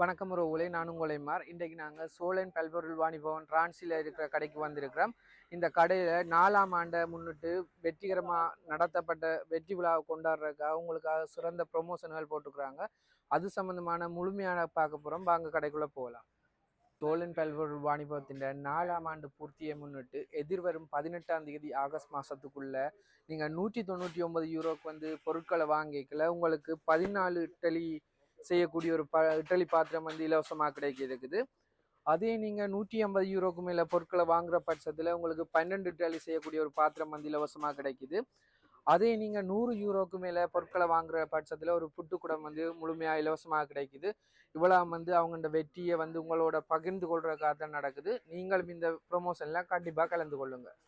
வணக்கம் உறவுகளே, நான் உங்களை மார். இன்றைக்கு நாங்கள் சோழன் பல்பொருள் வாணிபவன் டிரான்ஸில் இருக்கிற கடைக்கு வந்திருக்கிறோம். இந்த கடையில் 4ஆம் ஆண்டை முன்னிட்டு வெற்றிகரமாக நடத்தப்பட்ட வெற்றி விழாவை கொண்டாடுறதுக்காக அவங்களுக்காக சிறந்த ப்ரொமோஷன்கள் போட்டுக்கிறாங்க. அது சம்மந்தமான முழுமையான பார்க்க போகிறோம். வாங்க கடைக்குள்ளே போகலாம். சோழன் பல்பொருள் வாணிபவத்தின் 4ஆம் ஆண்டு பூர்த்தியை முன்னிட்டு எதிர்வரும் 18ஆம் தேதி ஆகஸ்ட் மாதத்துக்குள்ள நீங்கள் 199 யூரோக்கு வந்து பொருட்களை வாங்கிக்கல உங்களுக்கு 14 இட்டலி செய்யக்கூடிய ஒரு இட்டலி பாத்திரம் வந்து இலவசமாக கிடைக்க இருக்குது. அதே நீங்கள் 150 யூரோக்கு மேலே பொருட்களை வாங்குற பட்சத்தில் உங்களுக்கு 12 இட்டலி செய்யக்கூடிய ஒரு பாத்திரம் வந்து இலவசமாக கிடைக்குது. அதே நீங்கள் 100 யூரோக்கு மேலே பொருட்களை வாங்குற பட்சத்தில் ஒரு புட்டுக்குடம் வந்து முழுமையாக இலவசமாக கிடைக்குது. இவ்வளோ வந்து அவங்களோட வெற்றியை வந்து உங்களோட பகிர்ந்து கொள்றதுக்காக தான் நடக்குது. நீங்களும் இந்த ப்ரொமோஷனில் கண்டிப்பாக கலந்து கொள்ளுங்கள்.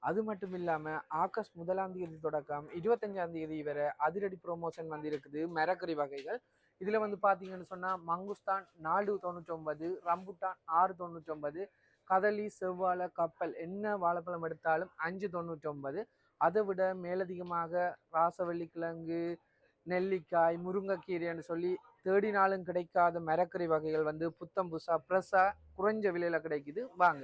அது மட்டும் இல்லாமல் ஆகஸ்ட் 1ஆம் தேதி தொடக்கம் 25ஆம் தேதி வரை அதிரடி ப்ரொமோஷன் வந்து இருக்குது. மரக்கறி வகைகள் இதில் வந்து பார்த்தீங்கன்னு சொன்னால் மங்குஸ்தான் 4,99, ரம்புட்டான் 6,99, கதலி, செவ்வாழை, கப்பல் என்ன வாழைப்பழம் எடுத்தாலும் 5,99. அதை விட மேலதிகமாக ராசவள்ளி கிழங்கு, நெல்லிக்காய், முருங்கைக்கீரைன்னு சொல்லி தேடினாலும் கிடைக்காத மரக்கறி வகைகள் வந்து புத்தம் புதுசாக ஃப்ரெஷ்ஷாக குறைஞ்ச விலையில் கிடைக்குது. வாங்க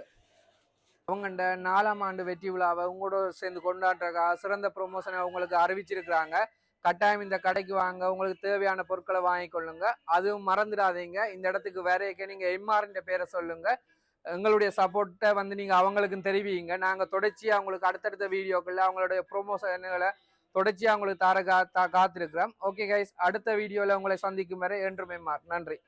அவங்கண்ட 4ஆம் ஆண்டு வெற்றி விழாவை உங்களோட சேர்ந்து கொண்டாடுறதுக்காக சிறந்த ப்ரொமோஷனை உங்களுக்கு அறிவிச்சிருக்கிறாங்க. கட்டாயம் இந்த கடைக்கு வாங்க, உங்களுக்கு தேவையான பொருட்களை வாங்கிக்கொள்ளுங்க. அதுவும் மறந்துடாதீங்க, இந்த இடத்துக்கு வரைக்க நீங்கள் எம்ஆர்ன்ற பேரை சொல்லுங்க. எங்களுடைய சப்போர்ட்டை வந்து நீங்கள் அவங்களுக்கும் தெரிவிங்க. நாங்கள் தொடர்ச்சியாக அவங்களுக்கு அடுத்தடுத்த வீடியோக்களில் அவங்களுடைய ப்ரொமோஷன்களை தொடர்ச்சியாக அவங்களுக்கு காத்திருக்கிறோம். ஓகே கைஸ், அடுத்த வீடியோவில் உங்களை சந்திக்கும் வரை என்றும் எம்ஆர். நன்றி.